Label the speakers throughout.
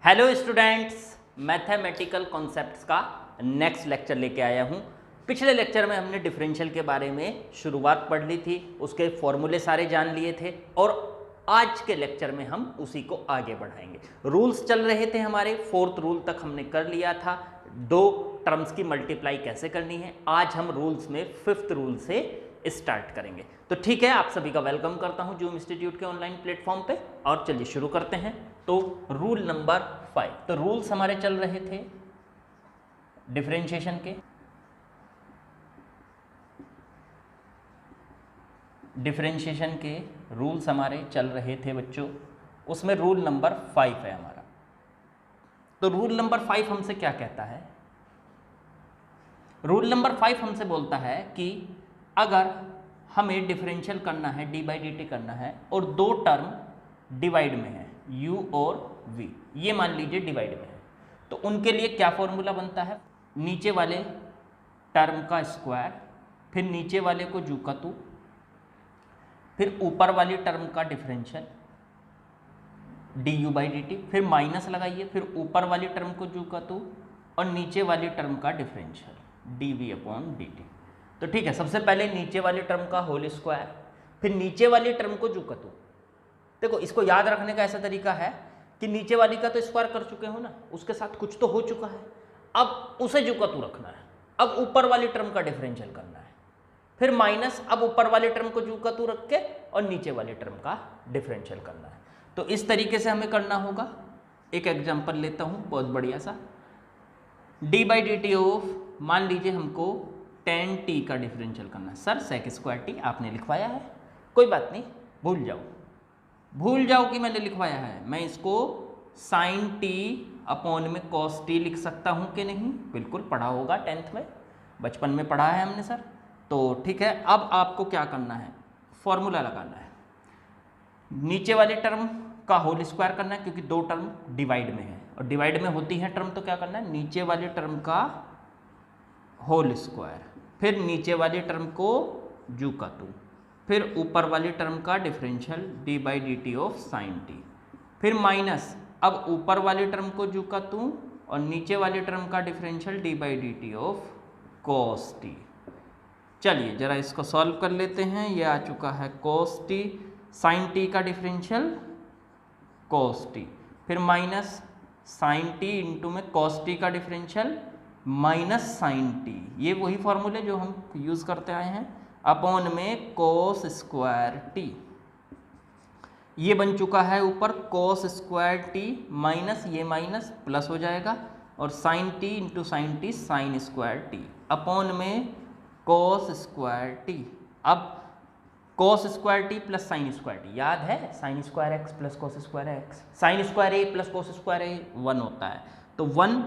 Speaker 1: Hello students, mathematical concepts का next lecture लेके आया हूँ। पिछले लेक्चर में हमने डिफरेंशियल के बारे में शुरुआत पढ़ ली थी, उसके फॉर्मूले सारे जान लिए थे और आज के लेक्चर में हम उसी को आगे बढ़ाएंगे। रूल्स चल रहे थे हमारे, 4th रूल तक हमने कर लिया था, 2 टर्म्स की मल्टीप्लाई कैसे करनी है। आज हम रूल्स में 5th रूल से स्टार्ट करेंगे। तो ठीक है, आप सभी का वेलकम करता हूं जूम इंस्टीट्यूट के ऑनलाइन प्लेटफॉर्म पे और चलिए शुरू करते हैं। तो रूल नंबर 5, तो रूल्स हमारे चल रहे थे डिफरेंशिएशन के। डिफरेंशिएशन के रूल्स हमारे चल रहे थे बच्चों, उसमें रूल नंबर 5 है हमारा। तो रूल नंबर 5 हमसे क्या कहता है? रूल नंबर 5 हमसे बोलता है कि अगर हमें डिफरेंशियल करना है, डी बाई डी टी करना है और 2 टर्म डिवाइड में है, u और v, ये मान लीजिए डिवाइड में है, तो उनके लिए क्या फॉर्मूला बनता है? नीचे वाले टर्म का स्क्वायर, फिर नीचे वाले को जू का तू, फिर ऊपर वाली टर्म का differential D you by D T, फिर माइनस लगाइए, फिर ऊपर वाली टर्म को जू का तू और नीचे वाली टर्म का differential D V upon D T. तो ठीक है, सबसे पहले नीचे वाली टर्म का होल स्क्वायर, फिर नीचे वाली टर्म को जू का तू। देखो, इसको याद रखने का ऐसा तरीका है कि नीचे वाली का तो स्क्वायर कर चुके हो ना, उसके साथ कुछ तो हो चुका है, अब उसे जू का तू रखना है। अब ऊपर वाली टर्म का डिफरेंशियल करना है, फिर माइनस, अब ऊपर वाली टर्म को जू का तू रख के और नीचे वाली टर्म का डिफरेंशियल करना है। तो इस तरीके से हमें करना होगा। एक एग्जाम्पल लेता हूँ बहुत बढ़िया सा। D by D T of, मान लीजिए हमको tan t का डिफरेंशियल करना है। सर sec स्क्वायर टी आपने लिखवाया है, कोई बात नहीं, भूल जाओ कि मैंने लिखवाया है। मैं इसको sin t अपॉन में cos t लिख सकता हूँ कि नहीं? बिल्कुल पढ़ा होगा 10th में, बचपन में पढ़ा है हमने सर। तो ठीक है, अब आपको क्या करना है? फॉर्मूला लगाना है। नीचे वाले टर्म का होल स्क्वायर करना है क्योंकि 2 टर्म डिवाइड में है और डिवाइड में होती है टर्म, तो क्या करना है? नीचे वाले टर्म का होल स्क्वायर, फिर नीचे वाली टर्म को जू का तू, फिर ऊपर वाली टर्म का differential D by D T of sine T, फिर माइनस, अब ऊपर वाली टर्म को जू का तू और नीचे वाली टर्म का differential D by D T of cos T. चलिए जरा इसको सॉल्व कर लेते हैं। ये आ चुका है कॉस टी, साइन टी का डिफरेंशियल कॉस टी, फिर माइनस साइन टी इंटू में कॉस टी का डिफरेंशियल माइनस साइन टी, ये वही फॉर्मूले जो हम यूज़ करते आए हैं, अपॉन में कोस स्क्वायर टी। ये बन चुका है ऊपर कोस स्क्वायर टी माइनस ये माइनस प्लस हो जाएगा और sine T into sine T sine square T upon में कोस स्क्वायर टी। अब cos square T plus sine square T, याद है sine square x plus cos square x, sine square A plus cos square A 1 होता है, तो 1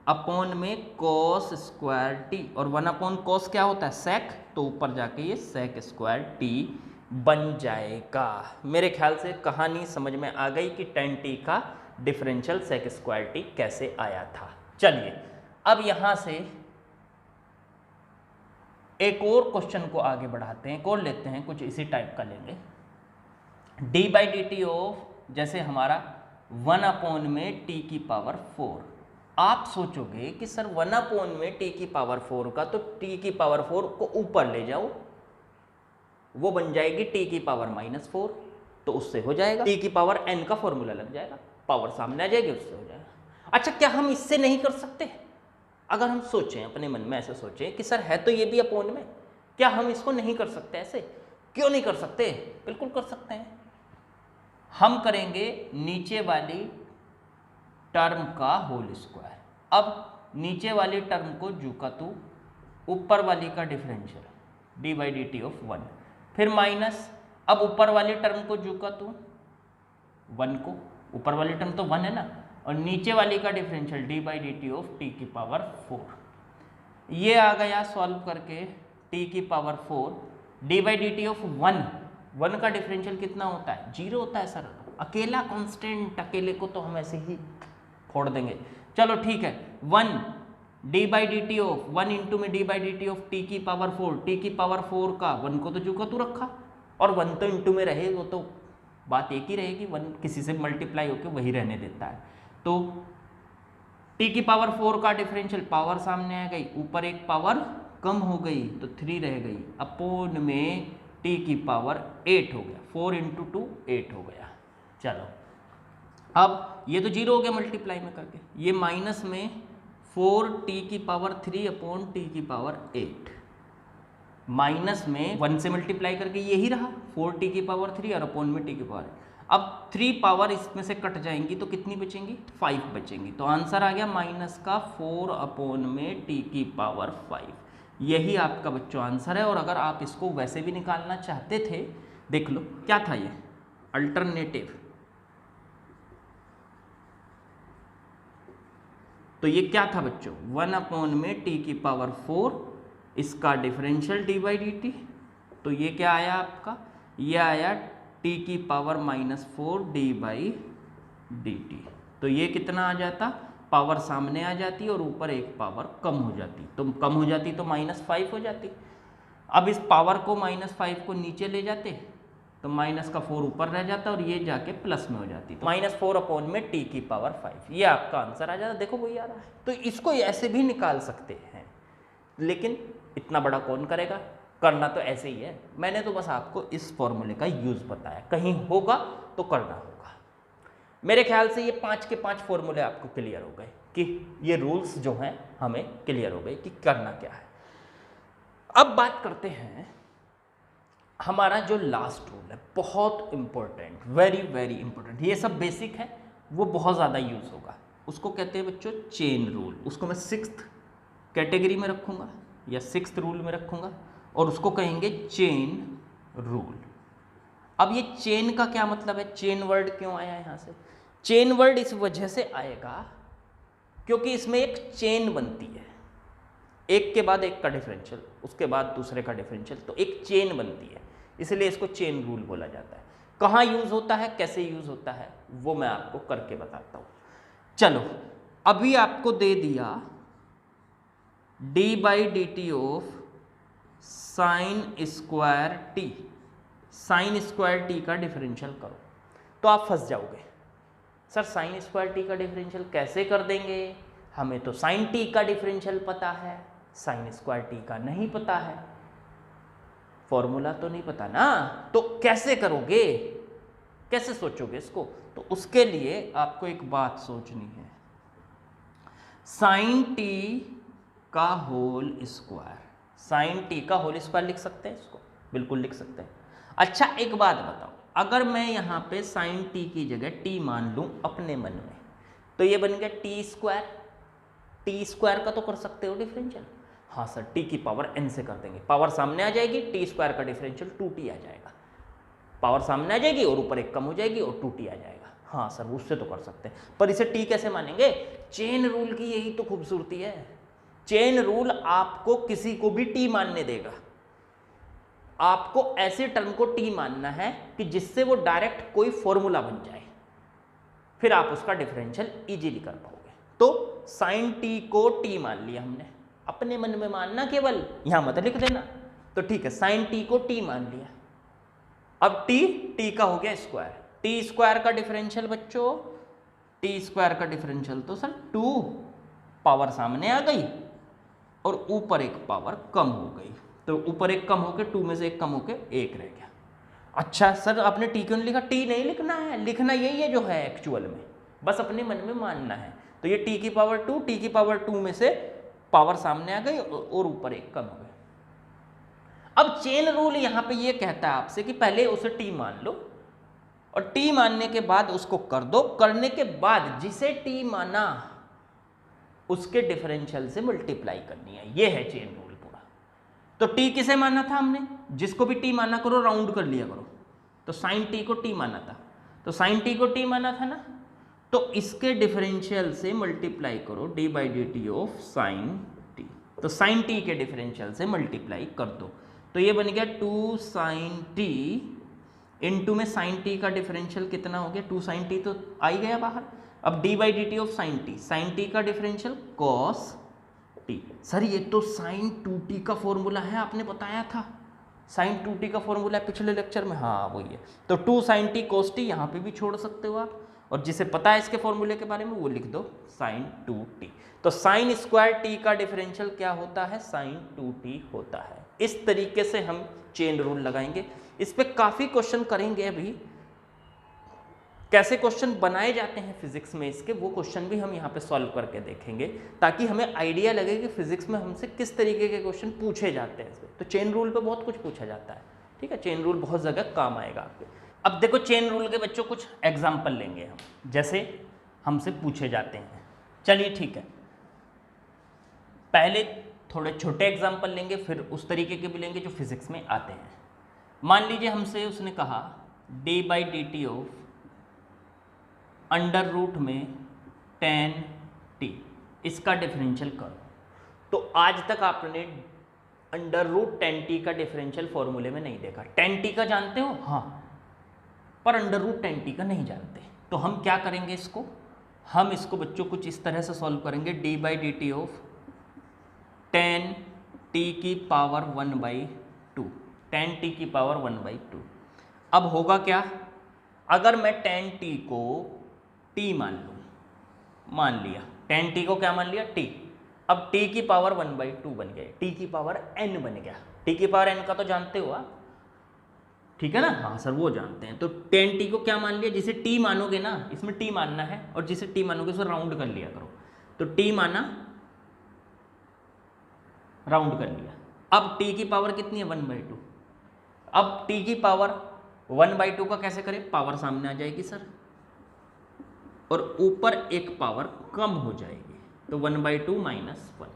Speaker 1: upon में cos square T, और 1 upon कोस क्या होता है? सेक, तो ऊपर जाके ये सेक स्क्वायर टी बन जाएगा। मेरे ख्याल से कहानी समझ में आ गई कि tan t का डिफरेंशियल सेक स्क्वायर टी कैसे आया था। चलिए अब यहां से एक और क्वेश्चन को आगे बढ़ाते हैं, एक और लेते हैं, कुछ इसी टाइप का लेंगे। D by D T of, जैसे हमारा 1 अपॉन में टी की पावर 4। आप सोचोगे कि सर 1 अपॉन में टी की पावर 4 का, तो टी की पावर 4 को ऊपर ले जाओ, वो बन जाएगी टी की पावर -4, तो उससे हो जाएगा टी की पावर n का फॉर्मूला लग जाएगा, पावर सामने आ जाएगी, उससे हो जाएगा। अच्छा, क्या हम इससे नहीं कर सकते? अगर हम सोचें अपने मन में, ऐसे सोचें कि सर है तो ये भी अपॉन में, क्या हम इसको नहीं कर सकते? ऐसे क्यों नहीं कर सकते? बिल्कुल कर सकते हैं। हम करेंगे नीचे वाली टर्म का होल स्क्वायर, अब नीचे वाली टर्म को जू का तू, ऊपर वाली का differential D by D T of 1, फिर माइनस, अब ऊपर वाली टर्म को जू का तू 1 को, ऊपर वाली टर्म तो 1 है ना, और नीचे वाली का differential D by D T of T की पावर 4। ये आ गया सॉल्व करके टी की power 4 D by D T of 1 का डिफरेंशियल कितना होता है? 0 होता है सर। अकेला कांस्टेंट, अकेले को तो हम ऐसे ही फोड़ देंगे। चलो ठीक है, 1 D by D T of 1 into में D by D T of T की पावर 4, टी की पावर 4 का 1 को तो जू का तू रखा और 1 तो इंटू में रहे, वो तो बात एक ही रहेगी, 1 किसी से मल्टीप्लाई होकर वही रहने देता है। तो टी की पावर 4 का डिफरेंशियल, पावर सामने आ गई, ऊपर एक पावर कम हो गई तो 3 रह गई, अपोन में टी की पावर 8 हो गया, 4 इंटू 2 8 हो गया। चलो अब ये तो 0 हो गया मल्टीप्लाई में करके, ये माइनस में 4t की पावर 3 अपॉन टी की पावर 8, माइनस में 1 से मल्टीप्लाई करके यही रहा 4t की पावर 3 और अपॉन में t की पावर। अब 3 पावर इसमें से कट जाएंगी तो कितनी बचेंगी, 5 बचेंगी। तो आंसर आ गया माइनस का 4 अपॉन में t की पावर 5। यही आपका बच्चों आंसर है। और अगर आप इसको वैसे भी निकालना चाहते थे, देख लो क्या था ये अल्टरनेटिव, तो ये क्या था बच्चों 1 अपॉन में टी की पावर 4, इसका differential D by D T. तो ये क्या आया आपका, ये आया टी की power -4 D by D T. तो ये कितना आ जाता, पावर सामने आ जाती और ऊपर एक पावर कम हो जाती, तो कम हो जाती तो -5 हो जाती। अब इस पावर को -5 को नीचे ले जाते तो माइनस का 4 ऊपर रह जाता और ये जाके प्लस में हो जाती, तो -4 अपॉन में टी की पावर 5, ये आपका आंसर आ जाता। देखो वही आ रहा है। तो इसको ऐसे भी निकाल सकते हैं, लेकिन इतना बड़ा कौन करेगा, करना तो ऐसे ही है। मैंने तो बस आपको इस फॉर्मूले का यूज़ बताया, कहीं होगा तो करना होगा। मेरे ख्याल से ये 5 के 5 फॉर्मूले आपको क्लियर हो गए कि ये रूल्स जो हैं हमें क्लियर हो गए कि करना क्या है। अब बात करते हैं हमारा जो लास्ट रूल है, बहुत इंपॉर्टेंट, वेरी वेरी इंपॉर्टेंट। ये सब बेसिक है, वो बहुत ज़्यादा यूज़ होगा। उसको कहते हैं बच्चों चेन रूल। उसको मैं 6th कैटेगरी में रखूँगा या 6th रूल में रखूँगा और उसको कहेंगे चेन रूल। अब ये चेन का क्या मतलब है, चेन वर्ड क्यों आया यहाँ से? चेन वर्ड इस वजह से आएगा क्योंकि इसमें एक चेन बनती है, एक के बाद एक का डिफरेंशियल, उसके बाद दूसरे का डिफरेंशियल, तो एक चेन बनती है, इसलिए इसको चेन रूल बोला जाता है। कहाँ यूज़ होता है, कैसे यूज़ होता है, वो मैं आपको करके बताता हूँ। चलो अभी आपको दे दिया D by D T of sine square T, sine square T का डिफरेंशियल करो, तो आप फंस जाओगे। सर साइन स्क्वायर टी का डिफरेंशियल कैसे कर देंगे, हमें तो साइन टी का डिफरेंशियल पता है, साइन स्क्वायर टी का नहीं पता है, फॉर्मूला तो नहीं पता ना, तो कैसे करोगे, कैसे सोचोगे इसको? तो उसके लिए आपको एक बात सोचनी है, साइन टी का होल स्क्वायर, साइन टी का होल स्क्वायर लिख सकते हैं इसको, बिल्कुल लिख सकते हैं। अच्छा एक बात बताओ, अगर मैं यहाँ पे साइन टी की जगह टी मान लूँ अपने मन में, तो ये बन गया टी स्क्वायर। टी स्क्वायर का तो कर सकते हो डिफरेंशियल, हाँ सर टी की पावर n से कर देंगे, पावर सामने आ जाएगी, टी स्क्वायर का डिफरेंशियल 2t आ जाएगा, पावर सामने आ जाएगी और ऊपर एक कम हो जाएगी और 2t आ जाएगा। हाँ सर उससे तो कर सकते हैं, पर इसे t कैसे मानेंगे? चेन रूल की यही तो खूबसूरती है, चेन रूल आपको किसी को भी t मानने देगा। आपको ऐसे टर्म को t मानना है कि जिससे वो डायरेक्ट कोई फॉर्मूला बन जाए, फिर आप उसका डिफरेंशियल इजीली कर पाओगे। तो साइन टी को t मान लिया हमने, अपने मन में मानना, केवल यहां मत लिख देना। तो ठीक है, साइन टी को t मान लिया। अब t का हो गया स्क्वायर, टी स्क्वायर का डिफरेंशियल बच्चों, टी स्क्वायर का डिफरेंशियल तो सर 2, पावर सामने आ गई और ऊपर एक पावर कम हो गई, तो ऊपर एक कम होके 2 में से एक कम होके 1 रह गया। अच्छा सर आपने टी क्यों नहीं लिखा? टी नहीं लिखना है, लिखना यही है जो है एक्चुअल में, बस अपने मन में मानना है। तो ये टी की पावर 2, टी की पावर 2 में से पावर सामने आ गई और ऊपर एक कम हो गया। अब चेन रूल यहां पे ये कहता है आपसे कि पहले उसे टी मान लो और टी मानने के बाद उसको कर दो, करने के बाद जिसे टी माना उसके डिफरेंशियल से मल्टीप्लाई करनी है, ये है चेन रूल पूरा। तो टी किसे माना था हमने? जिसको भी टी माना करो राउंड कर लिया करो, तो साइन टी को टी माना था, तो साइन टी को टी माना था ना, तो इसके डिफरेंशियल से मल्टीप्लाई करो D by D T of sine T, तो साइन टी के डिफरेंशियल से मल्टीप्लाई कर दो, तो ये बन गया 2 साइन टी इंटू में साइन टी का डिफरेंशियल कितना हो गया, 2 साइन टी तो आ ही गया बाहर। अब D by D T of sine T का डिफरेंशियल कॉस टी। सर ये तो साइन 2t का फॉर्मूला है, आपने बताया था साइन 2t का फॉर्मूला है पिछले लेक्चर में, हाँ वही है। तो 2 साइन टी कॉस टी यहाँ पे भी छोड़ सकते हो आप, और जिसे पता है इसके फॉर्मूले के बारे में वो लिख दो साइन 2t। तो साइन स्क्वायर टी का डिफरेंशियल क्या होता है, साइन 2t होता है। इस तरीके से हम चेन रूल लगाएंगे। इस पे काफ़ी क्वेश्चन करेंगे अभी, कैसे क्वेश्चन बनाए जाते हैं फिजिक्स में इसके, वो क्वेश्चन भी हम यहाँ पे सॉल्व करके देखेंगे, ताकि हमें आइडिया लगे कि फिजिक्स में हमसे किस तरीके के क्वेश्चन पूछे जाते हैं। तो चेन रूल पे बहुत कुछ पूछा जाता है, ठीक है। चेन रूल बहुत जगह काम आएगा आपके। अब देखो चेन रूल के बच्चों कुछ एग्जाम्पल लेंगे हम, जैसे हमसे पूछे जाते हैं। चलिए ठीक है, पहले थोड़े छोटे एग्जाम्पल लेंगे, फिर उस तरीके के भी लेंगे जो फिजिक्स में आते हैं। मान लीजिए हमसे उसने कहा D by D T of under root में tan t, इसका डिफरेंशियल करो। तो आज तक आपने अंडर रूट tan t का डिफरेंशियल फॉर्मूले में नहीं देखा। tan t का जानते हो, हाँ, पर अंडर रूट tan t का नहीं जानते। तो हम क्या करेंगे इसको, हम इसको बच्चों कुछ इस तरह से सॉल्व करेंगे, D by D T of tan t की पावर 1/2, tan t की पावर 1/2। अब होगा क्या, अगर मैं tan t को t मान लूँ, मान लिया tan t को क्या मान लिया, t। अब t की पावर 1/2 बन गया, t की पावर n बन गया। t की पावर n का तो जानते हो आप, ठीक है ना, हाँ सर वो जानते हैं। तो tan t को क्या मान लिया, जिसे t मानोगे ना, इसमें t मानना है, और जिसे t मानोगे उसे राउंड कर लिया करो। तो t माना, राउंड कर लिया। अब t की पावर कितनी है, 1/2। अब t की पावर 1/2 का कैसे करें, पावर सामने आ जाएगी सर, और ऊपर एक पावर कम हो जाएगी, तो 1/2 माइनस 1।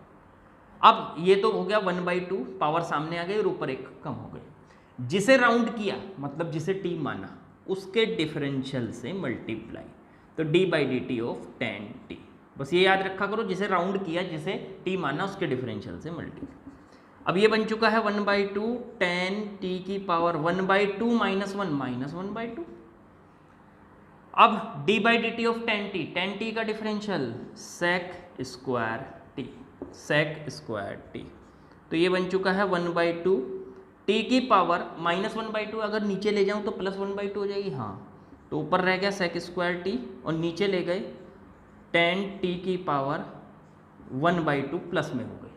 Speaker 1: अब ये तो हो गया 1/2, पावर सामने आ गई और ऊपर एक कम हो गई। जिसे राउंड किया, मतलब जिसे t माना, उसके डिफरेंशियल से मल्टीप्लाई, तो D by D T of tan t। बस ये याद रखा करो, जिसे राउंड किया, जिसे t माना, उसके डिफरेंशियल से मल्टीप्लाई। अब ये बन चुका है 1/2 tan t की पावर 1/2 माइनस 1 माइनस 1/2। अब d by D T of tan t का differential sec square t, sec square t। तो ये बन चुका है 1/2 t की पावर माइनस 1/2, अगर नीचे ले जाऊं तो प्लस 1/2 हो जाएगी, हाँ। तो ऊपर रह गया sec स्क्वायर t, और नीचे ले गए tan t की पावर 1/2 प्लस में हो गई।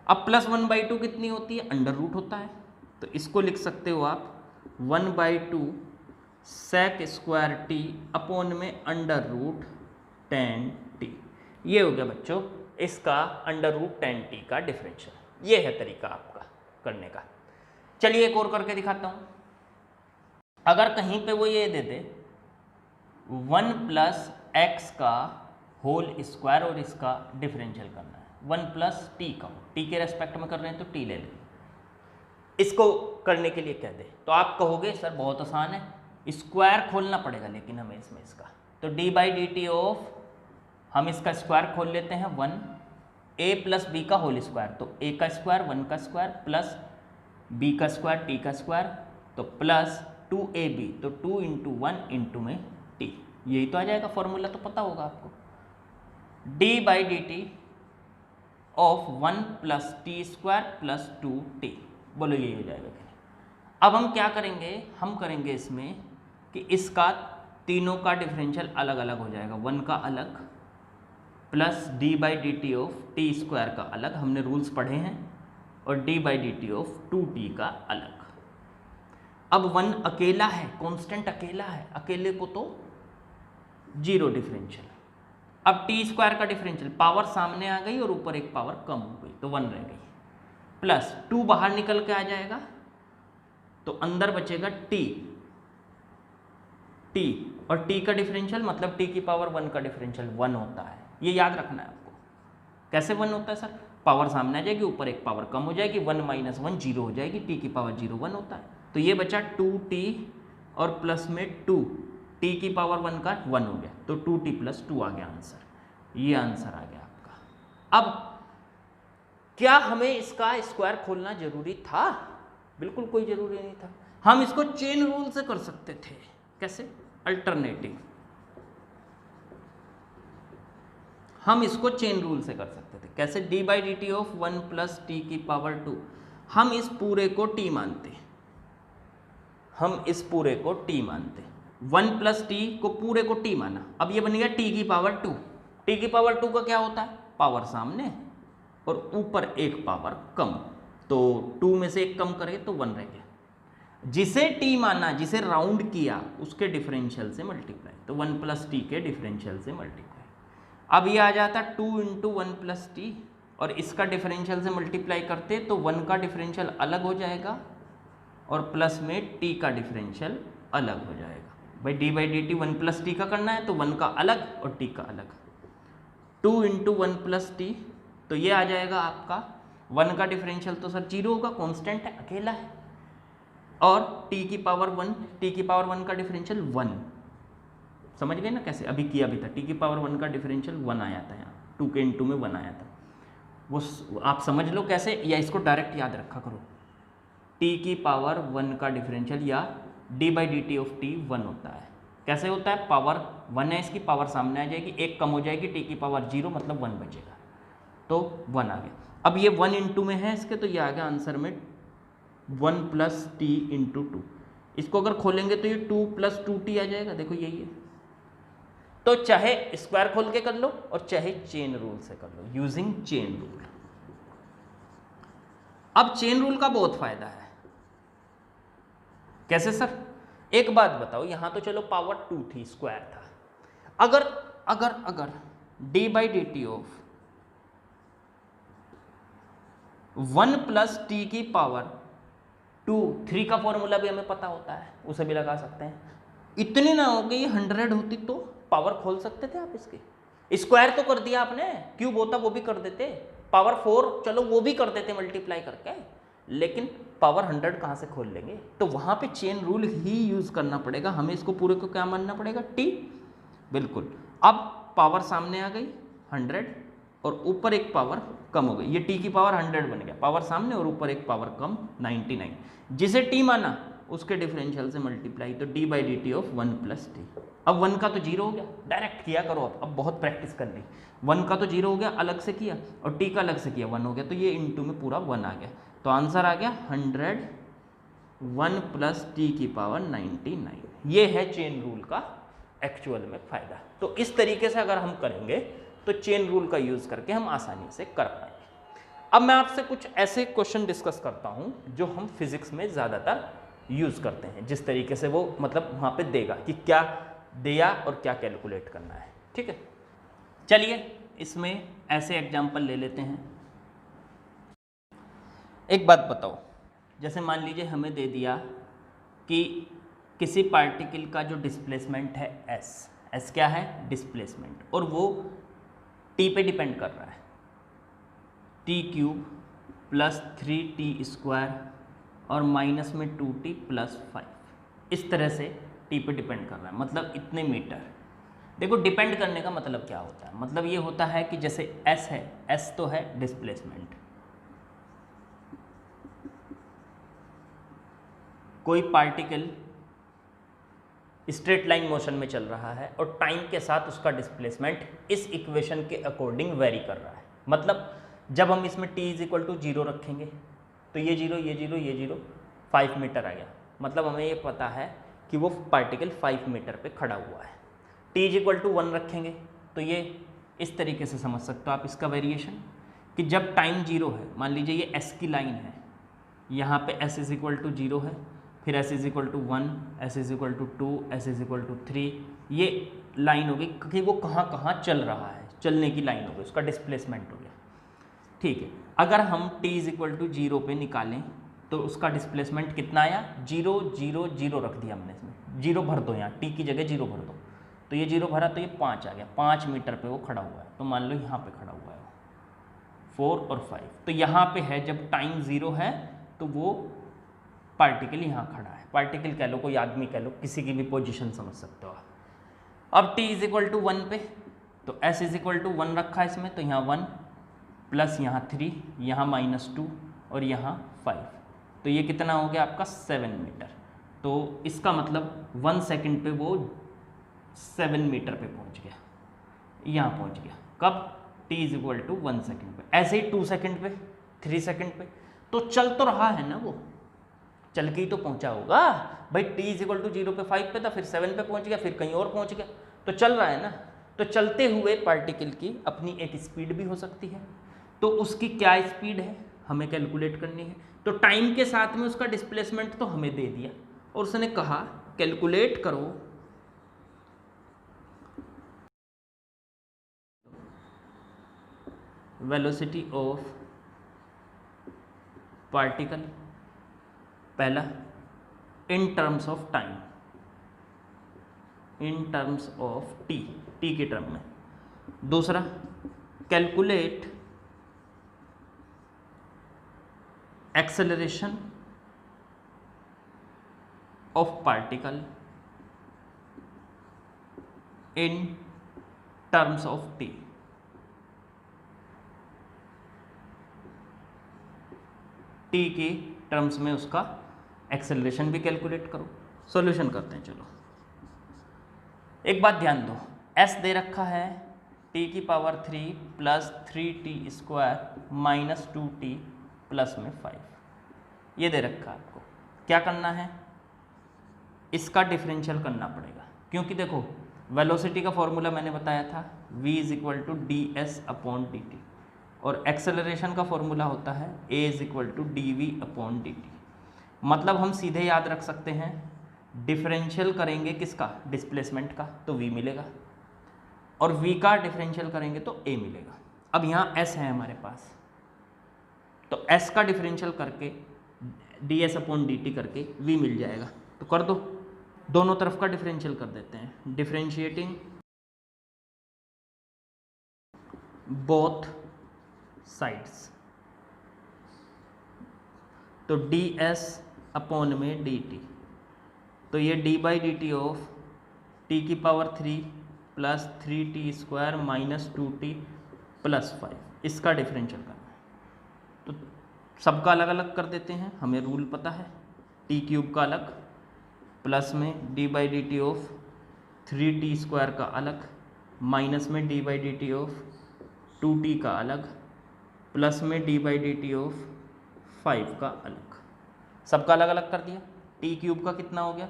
Speaker 1: अब प्लस 1/2 कितनी होती है, अंडर रूट होता है, तो इसको लिख सकते हो आप 1/2 sec स्क्वायर t अपॉन में अंडर रूट tan t। ये हो गया बच्चों इसका अंडर रूट tan t का डिफरेंशियल। ये है तरीका आपका करने का। चलिए एक और करके दिखाता हूँ। अगर कहीं पे वो ये दे दे 1 प्लस एक्स का होल स्क्वायर और इसका डिफरेंशियल करना है, 1 प्लस टी का, टी के रेस्पेक्ट में कर रहे हैं तो टी ले लें। इसको करने के लिए कह दे तो आप कहोगे सर बहुत आसान है, स्क्वायर खोलना पड़ेगा लेकिन हमें इसमें इसका। तो D by D T of, हम इसका स्क्वायर खोल लेते हैं 1 ए प्लस बी का होल स्क्वायर, तो ए का स्क्वायर 1 का स्क्वायर प्लस बी का स्क्वायर टी का स्क्वायर, तो प्लस 2ab, तो 2 इंटू 1 इंटू में टी, यही तो आ जाएगा फॉर्मूला, तो पता होगा आपको। D by D T of 1 plus T square plus 2t, बोलो यही हो जाएगा। अब हम क्या करेंगे, हम करेंगे इसमें कि इसका तीनों का डिफरेंशियल अलग अलग हो जाएगा, 1 का अलग plus D by D T of T square का अलग, हमने रूल्स पढ़े हैं, और D by D T of 2t का अलग। अब 1 अकेला है, कांस्टेंट अकेला है, अकेले को तो 0 डिफरेंशियल। अब टी स्क्वायर का डिफरेंशियल, पावर सामने आ गई और ऊपर एक पावर कम हो गई, तो 1 रह गई, प्लस 2 बाहर निकल के आ जाएगा, तो अंदर बचेगा t, और t का डिफरेंशियल मतलब t की पावर 1 का डिफरेंशियल 1 होता है। ये याद रखना है आपको। कैसे 1 होता है सर, पावर सामने आ जाएगी, ऊपर एक पावर कम हो जाएगी, 1 माइनस 1 0 हो जाएगी, t की पावर 0 1 होता है। तो ये बचा 2t और प्लस में 2, t की पावर 1 का 1 हो गया, तो 2t प्लस 2 आ गया आंसर। ये आंसर आ गया आपका। अब क्या हमें इसका स्क्वायर खोलना जरूरी था, बिल्कुल कोई जरूरी नहीं था, हम इसको चेन रूल से कर सकते थे। कैसे, अल्टरनेटिव, हम इसको चेन रूल से कर सकते थे। कैसे, D by D T of 1 plus T की पावर 2, हम इस पूरे को t मानते, हम इस पूरे को t मानते, 1 प्लस टी को पूरे को टी माना, अब ये बन गया टी की पावर 2। टी की पावर 2 का क्या होता है, पावर सामने और ऊपर एक पावर कम, तो 2 में से एक कम करें तो 1 रह गया। जिसे टी माना, जिसे राउंड किया, उसके डिफरेंशियल से मल्टीप्लाई, तो 1 प्लस टी के डिफरेंशियल से मल्टीप्लाई। अब ये आ जाता 2 इंटू 1 प्लस टी, और इसका डिफरेंशियल से मल्टीप्लाई करते तो 1 का डिफरेंशियल अलग हो जाएगा और प्लस में टी का डिफरेंशियल अलग हो जाएगा। भाई D by D T 1 plus T का करना है तो 1 का अलग और टी का अलग। 2 इंटू 1 प्लस टी, तो ये आ जाएगा आपका 1 का डिफरेंशियल तो सर 0 होगा, कॉन्स्टेंट है, अकेला है, और t की पावर 1, t की पावर 1 का डिफरेंशियल 1, समझ गए ना कैसे, अभी किया भी था, t की पावर 1 का डिफरेंशियल 1 आया था, यहाँ 2 के इंटू में 1 आया था, वो आप समझ लो कैसे, या इसको डायरेक्ट याद रखा करो। t की पावर 1 का डिफरेंशियल या d by D T of T 1 होता है। कैसे होता है, पावर 1 है, इसकी पावर सामने आ जाएगी, एक कम हो जाएगी, t की पावर 0 मतलब 1 बचेगा, तो 1 आ गया। अब ये 1 इंटू में है इसके, तो ये आ गया आंसर में 1 प्लस टी इंटू 2। इसको अगर खोलेंगे तो ये 2 प्लस 2t आ जाएगा, देखो यही है। तो चाहे स्क्वायर खोल के कर लो और चाहे चेन रूल से कर लो, यूजिंग चेन रूल। अब चेन रूल का बहुत फायदा है। कैसे सर, एक बात बताओ, यहां तो चलो पावर 2 थी, स्क्वायर था, अगर अगर अगर D by D T of 1 plus T की पावर 2, 3 का फॉर्मूला भी हमें पता होता है, उसे भी लगा सकते हैं, इतनी ना हो गई 100 होती तो पावर खोल सकते थे आप इसके। स्क्वायर तो कर दिया आपने, क्यूब होता वो भी कर देते, पावर 4 चलो वो भी कर देते मल्टीप्लाई करके, लेकिन पावर 100 कहाँ से खोल लेंगे, तो वहाँ पे चेन रूल ही यूज़ करना पड़ेगा हमें। इसको पूरे को क्या मानना पड़ेगा, टी, बिल्कुल। अब पावर सामने आ गई 100 और ऊपर एक पावर कम हो गई, ये टी की पावर 100 बन गया, पावर सामने और ऊपर एक पावर कम 99। जिसे टी माना उसके डिफरेंशियल से मल्टीप्लाई, तो D by D T of 1 plus T. अब 1 का तो 0 हो गया, डायरेक्ट किया करो, अब बहुत प्रैक्टिस कर ली। 1 का तो 0 हो गया, अलग से किया, और टी का अलग से किया, 1 हो गया, तो ये इंटू में पूरा 1 आ गया, तो आंसर आ गया 100 1 प्लस टी की पावर 99। ये है चेन रूल का एक्चुअल में फ़ायदा। तो इस तरीके से अगर हम करेंगे तो चेन रूल का यूज़ करके हम आसानी से कर पाएंगे। अब मैं आपसे कुछ ऐसे क्वेश्चन डिस्कस करता हूँ जो हम फिजिक्स में ज़्यादातर यूज़ करते हैं, जिस तरीके से वो मतलब वहाँ पे देगा कि क्या दिया और क्या कैलकुलेट करना है, ठीक है। चलिए इसमें ऐसे एग्जाम्पल ले लेते हैं। एक बात बताओ, जैसे मान लीजिए हमें दे दिया कि किसी पार्टिकल का जो डिस्प्लेसमेंट है एस क्या है, डिस्प्लेसमेंट, और वो टी पे डिपेंड कर रहा है, T cube plus 3t square और माइनस में 2t प्लस 5, इस तरह से टी पे डिपेंड कर रहा है, मतलब इतने मीटर। देखो डिपेंड करने का मतलब क्या होता है, मतलब ये होता है कि जैसे एस है, एस तो है डिस्प्लेसमेंट, कोई पार्टिकल स्ट्रेट लाइन मोशन में चल रहा है और टाइम के साथ उसका डिस्प्लेसमेंट इस इक्वेशन के अकॉर्डिंग वेरी कर रहा है। मतलब जब हम इसमें t इज इक्वल टू 0 रखेंगे तो ये 0 ये 0 ये 0 5 मीटर आ गया, मतलब हमें ये पता है कि वो पार्टिकल 5 मीटर पे खड़ा हुआ है। t इज इक्वल टू 1 रखेंगे तो ये इस तरीके से समझ सकते हो आप इसका वेरिएशन, कि जब टाइम 0 है, मान लीजिए ये s की लाइन है, यहाँ पे s इज इक्वल टू 0 है, फिर s is equal to 1, s is equal to 2, s is equal to 3, ये लाइन हो गई कि वो कहाँ कहाँ चल रहा है, चलने की लाइन हो गई, उसका डिस्प्लेसमेंट हो गया, ठीक है। अगर हम t इज इक्वल टू 0 पे निकालें तो उसका डिस्प्लेसमेंट कितना आया, 0 0 0 रख दिया हमने, इसमें 0 भर दो, यहाँ t की जगह 0 भर दो, तो ये 0 भरा तो ये 5 आ गया, 5 मीटर पे वो खड़ा हुआ है, तो मान लो यहाँ पे खड़ा हुआ है 4 और 5, तो यहाँ पे है जब टाइम 0 है तो वो पार्टिकल यहाँ खड़ा है, पार्टिकल कह लो, कोई आदमी कह लो, किसी की भी पोजीशन समझ सकते हो आप। अब t इज इक्वल टू 1 पे तो s इज इक्वल टू 1 रखा है इसमें, तो यहाँ 1 प्लस यहाँ 3, यहाँ -2 और यहाँ 5, तो ये कितना हो गया आपका 7 मीटर। तो इसका मतलब 1 सेकंड पे वो 7 मीटर पे पहुँच गया, यहाँ पहुँच गया। कब, t is equal to 1 second पे। ऐसे ही 2 सेकंड पे, 3 सेकंड पे, तो चल तो रहा है ना, वो चल के ही तो पहुंचा होगा भाई। t इक्वल टू 0 पे 5 पे था, फिर 7 पे पहुंच गया, फिर कहीं और पहुंच गया, तो चल रहा है ना। तो चलते हुए पार्टिकल की अपनी एक स्पीड भी हो सकती है, तो उसकी क्या स्पीड है हमें कैलकुलेट करनी है। तो टाइम के साथ में उसका डिस्प्लेसमेंट तो हमें दे दिया, और उसने कहा कैलकुलेट करो वेलोसिटी ऑफ पार्टिकल, पहला in terms of time, in terms of T के टर्म में। दूसरा calculate acceleration of particle in terms of T. T के टर्म्स में उसका एक्सेलरेशन भी कैलकुलेट करो। सॉल्यूशन करते हैं, चलो। एक बात ध्यान दो, s दे रखा है t की power 3 plus 3t square minus 2t plus में 5, ये दे रखा है आपको। क्या करना है, इसका डिफरेंशियल करना पड़ेगा, क्योंकि देखो वेलोसिटी का फॉर्मूला मैंने बताया था v is equal to D S upon D T, और एक्सेलरेशन का फॉर्मूला होता है a is equal to D V upon D T. मतलब हम सीधे याद रख सकते हैं, डिफरेंशियल करेंगे किसका, डिस्प्लेसमेंट का, तो v मिलेगा, और v का डिफरेंशियल करेंगे तो a मिलेगा। अब यहाँ s है हमारे पास, तो s का डिफरेंशियल करके D S upon D T करके v मिल जाएगा। तो कर दो, दोनों तरफ का डिफरेंशियल कर देते हैं, डिफरेंशिएटिंग बोथ साइड्स, तो डी एस अपॉन में डी टी, तो ये D by D T of T की power 3 plus 3t square minus 2t plus 5, इसका डिफरेंशियल करना है। तो सबका अलग अलग कर देते हैं, हमें रूल पता है, टी क्यूब का अलग, प्लस में D by D T of 3t square का अलग, माइनस में D by D T of 2t का अलग, प्लस में D by D T of 5 का अलग। सबका अलग अलग कर दिया। टी क्यूब का कितना हो गया,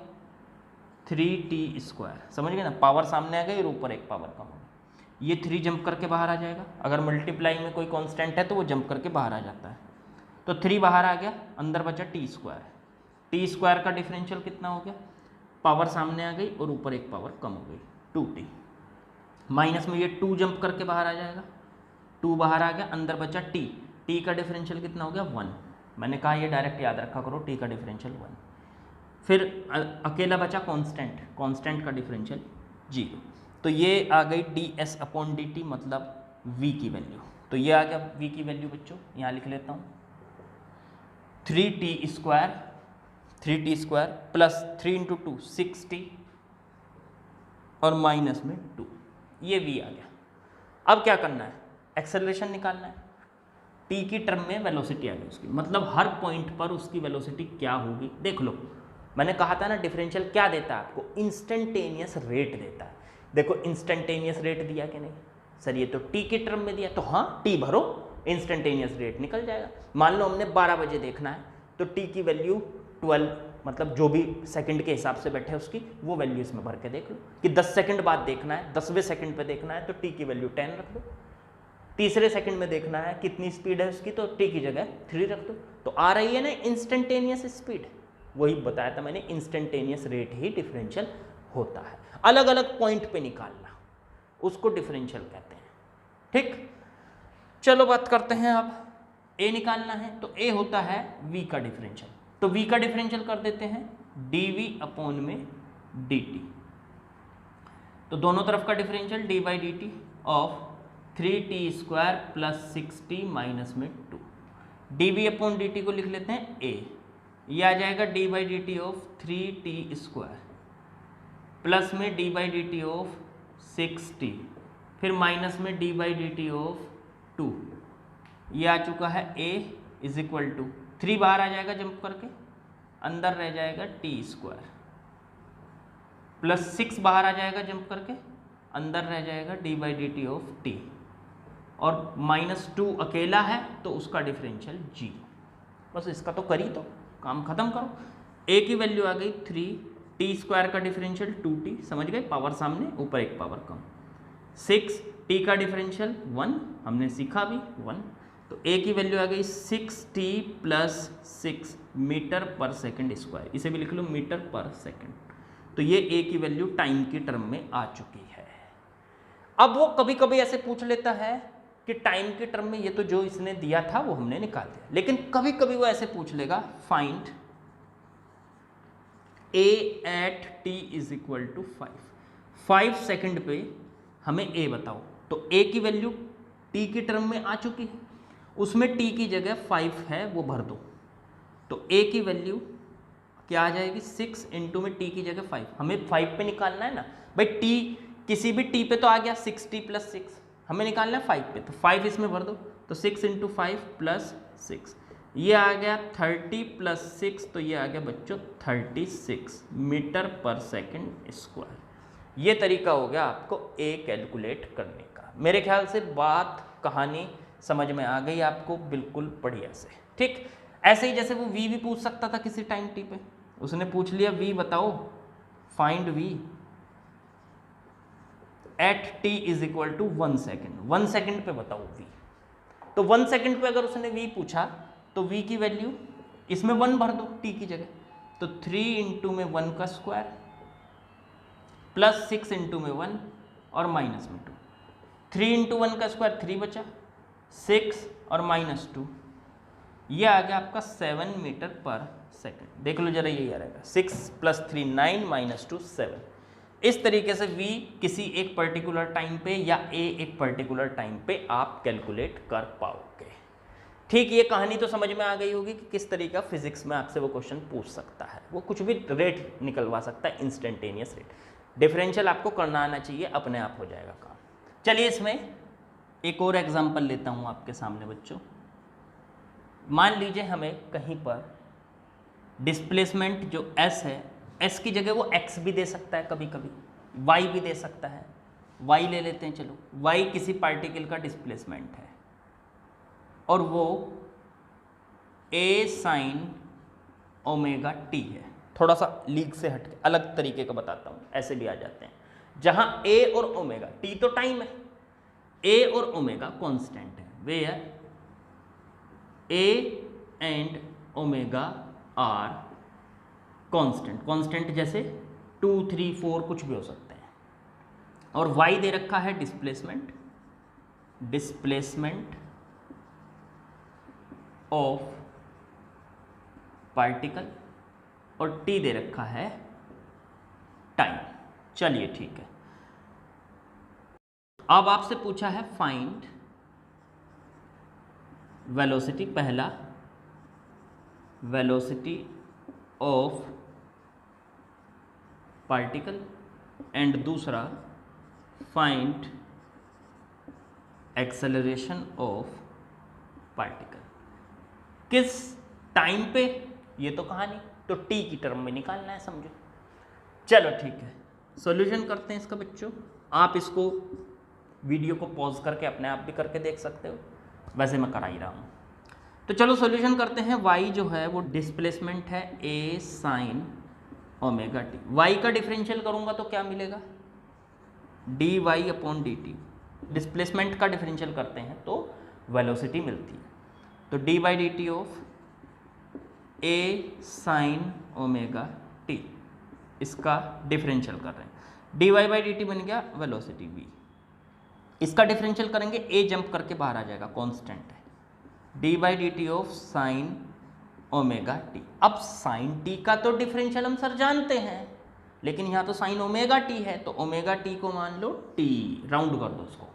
Speaker 1: 3t स्क्वायर, समझ गए ना, पावर सामने आ गई और ऊपर एक पावर कम हो गई। ये 3 जंप करके बाहर आ जाएगा, अगर मल्टीप्लाई में कोई कांस्टेंट है तो वो जंप करके बाहर आ जाता है। तो 3 बाहर आ गया, अंदर बचा टी स्क्वायर। टी स्क्वायर का डिफरेंशियल कितना हो गया, पावर सामने आ गई और ऊपर एक पावर कम हो गई, 2t। माइनस में ये 2 जंप करके बाहर आ जाएगा, 2 बाहर आ गया, अंदर बचा t। t का डिफरेंशियल कितना हो गया, 1। मैंने कहा ये डायरेक्ट याद रखा करो, t का डिफरेंशियल 1। फिर अकेला बचा कांस्टेंट, कांस्टेंट का डिफरेंशियल 0। तो ये आ गई D S upon D T, मतलब v की वैल्यू। तो ये आ गया v की वैल्यू बच्चों, यहाँ लिख लेता हूँ, 3t square plus 3 into 2 6t और माइनस में 2, ये v आ गया। अब क्या करना है, एक्सेलरेशन निकालना है। t की टर्म में वेलोसिटी आ गई उसकी, मतलब हर पॉइंट पर उसकी वेलोसिटी क्या होगी। देख लो, मैंने कहा था ना डिफरेंशियल क्या देता है आपको, इंस्टेंटेनियस रेट देता है। देखो इंस्टेंटेनियस रेट दिया कि नहीं, सर ये तो t के टर्म में दिया, तो हाँ t भरो, इंस्टेंटेनियस रेट निकल जाएगा। मान लो हमने 12 बजे देखना है, तो t की वैल्यू 12, मतलब जो भी सेकंड के हिसाब से बैठे उसकी वो वैल्यू इसमें भर के देख लो। कि 10 सेकंड बाद देखना है, 10वें सेकंड पे देखना है, तो t की वैल्यू 10 रख दो। तीसरे सेकंड में देखना है कितनी स्पीड है उसकी, तो t की जगह 3 रख दो। तो आ रही है ना इंस्टेंटेनियस स्पीड, वही बताया था मैंने, इंस्टेंटेनियस रेट ही डिफरेंशियल होता है। अलग अलग पॉइंट पे निकालना, उसको डिफरेंशियल कहते हैं। ठीक, चलो बात करते हैं। अब a निकालना है, तो a होता है v का डिफरेंशियल, तो v का डिफरेंशियल कर देते हैं dv अपॉन में dt। तो दोनों तरफ का differential d by D T of 3t square plus 6t minus में 2, dv अपॉन dt को लिख लेते हैं a, ये आ जाएगा d by D T of 3t square plus में d by D T of 6t, फिर माइनस में d by D T of 2, ये आ चुका है a इज इक्वल टू 3 बाहर आ जाएगा जंप करके, अंदर रह जाएगा t स्क्वायर, प्लस 6 बाहर आ जाएगा जंप करके, अंदर रह जाएगा d by D T of t, और माइनस 2 अकेला है तो उसका डिफरेंशियल 0। बस इसका तो करी, तो काम खत्म करो। ए की वैल्यू आ गई 3, टी स्क्वायर का डिफरेंशियल 2t, समझ गए, पावर सामने ऊपर एक पावर कम। 6, टी का डिफरेंशियल 1, हमने सीखा भी 1, तो ए की वैल्यू आ गई 6t प्लस 6 मीटर पर सेकेंड स्क्वायर, इसे भी लिख लो मीटर पर सेकेंड। तो ये ए की वैल्यू टाइम की टर्म में आ चुकी है। अब वो कभी कभी ऐसे पूछ लेता है कि टाइम की टर्म में ये तो जो इसने दिया था वो हमने निकाल दिया, लेकिन कभी कभी वो ऐसे पूछ लेगा find A at T is equal to 5 second पे हमें ए बताओ। तो ए की वैल्यू टी की टर्म में आ चुकी है, उसमें टी की जगह 5 है वो भर दो, तो ए की वैल्यू क्या आ जाएगी 6 इंटू में टी की जगह 5, हमें 5 पे निकालना है ना भाई, टी किसी भी टी पे तो आ गया 6t प्लस 6, हमें निकालना है 5 पे, तो 5 इसमें भर दो, तो 6 इंटू 5 प्लस 6, ये आ गया 30 प्लस 6, तो ये आ गया बच्चों 36 मीटर पर सेकेंड स्क्वायर। ये तरीका हो गया आपको ए कैलकुलेट करने का। मेरे ख्याल से बात कहानी समझ में आ गई आपको बिल्कुल बढ़िया से, ठीक। ऐसे ही जैसे वो v भी पूछ सकता था किसी टाइम टी पे, उसने पूछ लिया v बताओ, find v at t is equal to 1 second, 1 second पे बताओ v। तो 1 सेकेंड पे अगर उसने v पूछा तो v की वैल्यू इसमें 1 भर दो t की जगह, तो 3 इंटू में 1 का स्क्वायर प्लस 6 इंटू में 1 और माइनस में 2, 3 इंटू 1 का स्क्वायर 3 बचा, 6 और माइनस 2, ये आ गया आपका 7 मीटर पर सेकेंड। देख लो जरा, यही आ रहेगा 6 प्लस 3 9 माइनस 2 7। इस तरीके से v किसी एक पर्टिकुलर टाइम पे या a एक पर्टिकुलर टाइम पे आप कैलकुलेट कर पाओगे, ठीक। ये कहानी तो समझ में आ गई होगी कि किस तरीका फिजिक्स में आपसे वो क्वेश्चन पूछ सकता है, वो कुछ भी रेट निकलवा सकता है, इंस्टेंटेनियस रेट। डिफरेंशियल आपको करना आना चाहिए, अपने आप हो जाएगा काम। चलिए इसमें एक और एग्जाम्पल लेता हूँ आपके सामने बच्चों। मान लीजिए हमें कहीं पर डिस्प्लेसमेंट जो s है, s की जगह वो x भी दे सकता है, कभी कभी y भी दे सकता है, y ले लेते हैं, चलो y किसी पार्टिकल का डिस्प्लेसमेंट है और वो a साइन ओमेगा t है। थोड़ा सा लीक से हट के अलग तरीके का बताता हूँ, ऐसे भी आ जाते हैं, जहाँ a और ओमेगा, t तो टाइम है, a और ओमेगा कॉन्स्टेंट है, where a and omega are constant, constant जैसे 2 3 4 कुछ भी हो सकते हैं, और y दे रखा है डिस्प्लेसमेंट, डिस्प्लेसमेंट ऑफ पार्टिकल, और t दे रखा है टाइम। चलिए ठीक है, अब आपसे पूछा है फाइंड वेलोसिटी, पहला वेलोसिटी ऑफ पार्टिकल एंड दूसरा फाइंड एक्सेलरेशन ऑफ पार्टिकल। किस टाइम पे, ये तो कहानी, तो t की टर्म में निकालना है, समझो। चलो ठीक है, सॉल्यूशन करते हैं इसका बच्चों। आप इसको वीडियो को पॉज करके अपने आप भी करके देख सकते हो, वैसे मैं करा ही रहा हूँ। तो चलो सॉल्यूशन करते हैं। y जो है वो डिस्प्लेसमेंट है a sign omega T, y का डिफरेंशियल करूँगा तो क्या मिलेगा, dy upon D T. Displacement का डिफरेंशियल करते हैं तो वेलोसिटी मिलती है, तो D by D T of a sign omega T, इसका डिफरेंशियल कर रहे हैं, dy बाई डी टी बन गया वेलोसिटी v, इसका डिफरेंशियल करेंगे a जंप करके बाहर आ जाएगा, कांस्टेंट है, D by D T of sine omega T. अब साइन टी का तो डिफरेंशियल हम सर जानते हैं, लेकिन यहाँ तो साइन ओमेगा टी है, तो ओमेगा टी को मान लो टी, राउंड कर दो उसको।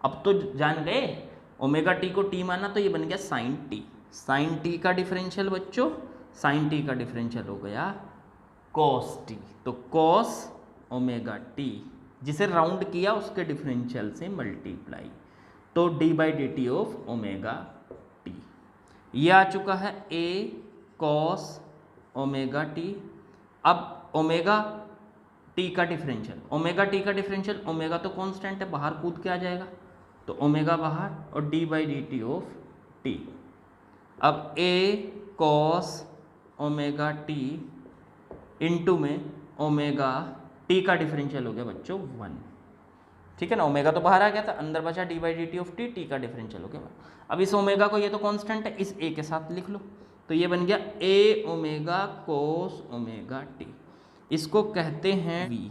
Speaker 1: अब तो जान गए, ओमेगा टी को टी माना तो ये बन गया साइन टी। साइन टी का डिफरेंशियल बच्चों, साइन टी का डिफरेंशियल हो गया कॉस टी, तो कॉस ओमेगा टी, जिसे राउंड किया उसके डिफरेंशियल से मल्टीप्लाई, तो D by D T of omega T. ये आ चुका है a कॉस ओमेगा टी। अब ओमेगा टी का डिफरेंशियल, ओमेगा टी का डिफरेंशियल, ओमेगा तो कांस्टेंट है, बाहर कूद के आ जाएगा, तो ओमेगा बाहर, और D by D T of T. अब a cos omega T into में ओमेगा टी का डिफरेंशियल हो गया बच्चों 1। ठीक है ना, ओमेगा तो बाहर आ गया था, अंदर बचा D by D T of T, T का डिफरेंशियल हो गया 1। अब इस ओमेगा को, ये तो कांस्टेंट है, इस ए के साथ लिख लो, तो ये बन गया ए ओमेगा कोस ओमेगा टी। इसको कहते हैं वी।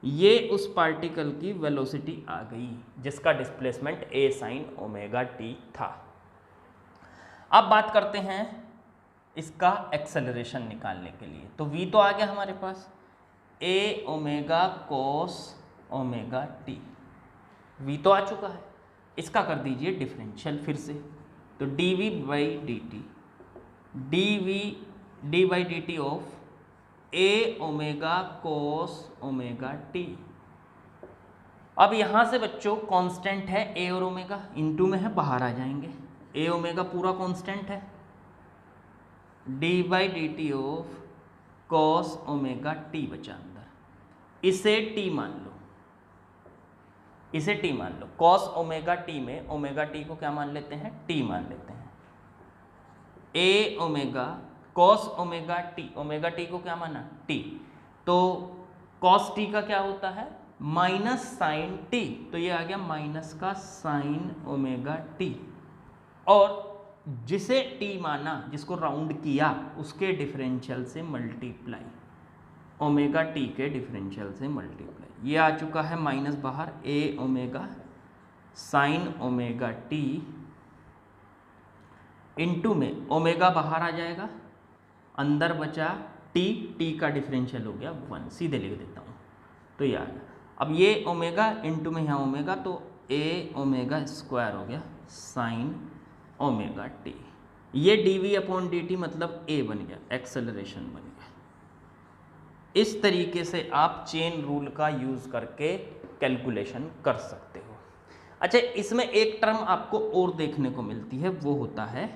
Speaker 1: ये उस पार्टिकल की वेलोसिटी आ गई जिसका डिस्प्लेसमेंट ए साइन ओमेगा टी था। अब बात करते हैं इसका एक्सेलरेशन निकालने के लिए। तो v तो आ गया हमारे पास, A omega cos omega T, v तो आ चुका है। इसका कर दीजिए डिफरेंशियल फिर से, तो D V by D T, D by D T of A omega cos omega T. अब यहां से बच्चों कांस्टेंट है ए और ओमेगा, इनटू में है, बाहर आ जाएंगे। ए ओमेगा पूरा कांस्टेंट है, D by D T of cos omega T बचा अंदर, इसे टी मान लो, इसे टी मान लो। कॉस ओमेगा टी में ओमेगा टी को क्या मान लेते हैं, टी मान लेते हैं। A omega cos omega T, omega T को क्या माना, टी, तो कॉस टी का क्या होता है, माइनस साइन टी, तो ये आ गया माइनस का साइन ओमेगा टी। और जिसे टी माना, जिसको राउंड किया, उसके डिफरेंशियल से मल्टीप्लाई, ओमेगा टी के डिफरेंशियल से मल्टीप्लाई। ये आ चुका है माइनस बाहर, A omega sine omega T into में ओमेगा बाहर आ जाएगा, अंदर बचा टी, टी का डिफरेंशियल हो गया 1, सीधे लिख देता हूँ, तो ये आ गया। अब ये ओमेगा इनटू में यहाँ ओमेगा, तो ए ओमेगा स्क्वायर हो गया साइन ओमेगा टी। ये D V upon D T मतलब ए बन गया, एक्सेलरेशन बन गया। इस तरीके से आप चेन रूल का यूज़ करके कैलकुलेशन कर सकते हो। अच्छा, इसमें एक टर्म आपको और देखने को मिलती है, वो होता है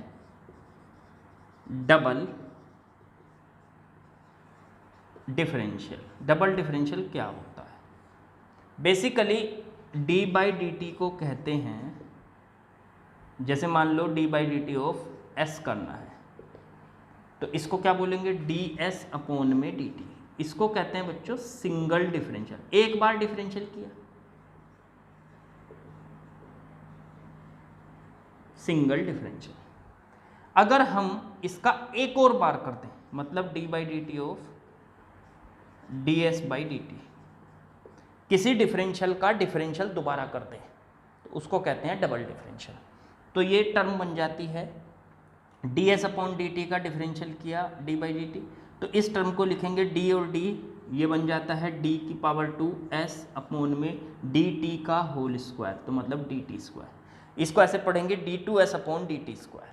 Speaker 1: डबल डिफरेंशियल। डबल डिफरेंशियल क्या होता है, basically D by D T को कहते हैं, जैसे मान लो D by D T of S करना है, तो इसको क्या बोलेंगे, डी एस अपॉन में डी टी। इसको कहते हैं बच्चों सिंगल डिफरेंशियल, एक बार डिफरेंशियल किया, सिंगल डिफरेंशियल। अगर हम इसका एक और बार करते हैं, मतलब D by D T of D S by D T, किसी डिफरेंशियल का डिफरेंशियल दोबारा करते हैं, तो उसको कहते हैं डबल डिफरेंशियल। तो ये टर्म बन जाती है D S upon D T का डिफरेंशियल किया डी बाई डी टी, तो इस टर्म को लिखेंगे डी और डी, ये बन जाता है डी की पावर 2 एस अपॉन में डी टी का होल स्क्वायर, तो मतलब डी टी स्क्वायर। इसको ऐसे पढ़ेंगे D two S upon D T square,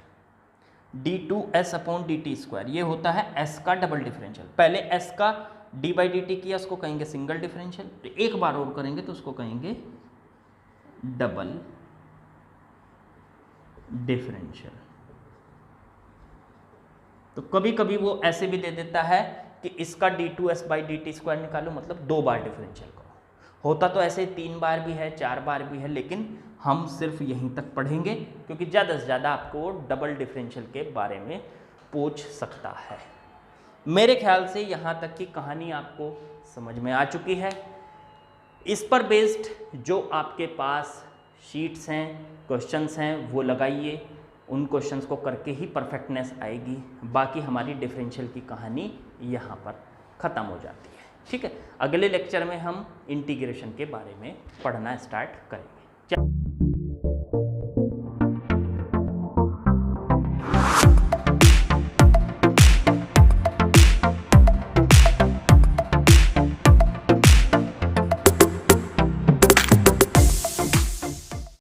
Speaker 1: D two S upon D T square. ये होता है एस का डबल डिफरेंशियल। पहले एस का डी बाई डी टी किया, उसको कहेंगे सिंगल डिफरेंशियल, तो एक बार और करेंगे तो उसको कहेंगे डबल डिफरेंशियल। तो कभी कभी वो ऐसे भी दे देता है कि इसका D two S by D T square निकालो, मतलब 2 बार डिफरेंशियल करो। होता तो ऐसे 3 बार भी है, 4 बार भी है, लेकिन हम सिर्फ यहीं तक पढ़ेंगे क्योंकि ज़्यादा से ज़्यादा आपको डबल डिफरेंशियल के बारे में पूछ सकता है। मेरे ख्याल से यहाँ तक की कहानी आपको समझ में आ चुकी है। इस पर बेस्ड जो आपके पास शीट्स हैं, क्वेश्चंस हैं, वो लगाइए। उन क्वेश्चंस को करके ही परफेक्टनेस आएगी। बाकी हमारी डिफरेंशियल की कहानी यहाँ पर ख़त्म हो जाती है। ठीक है, अगले लेक्चर में हम इंटीग्रेशन के बारे में पढ़ना स्टार्ट करेंगे।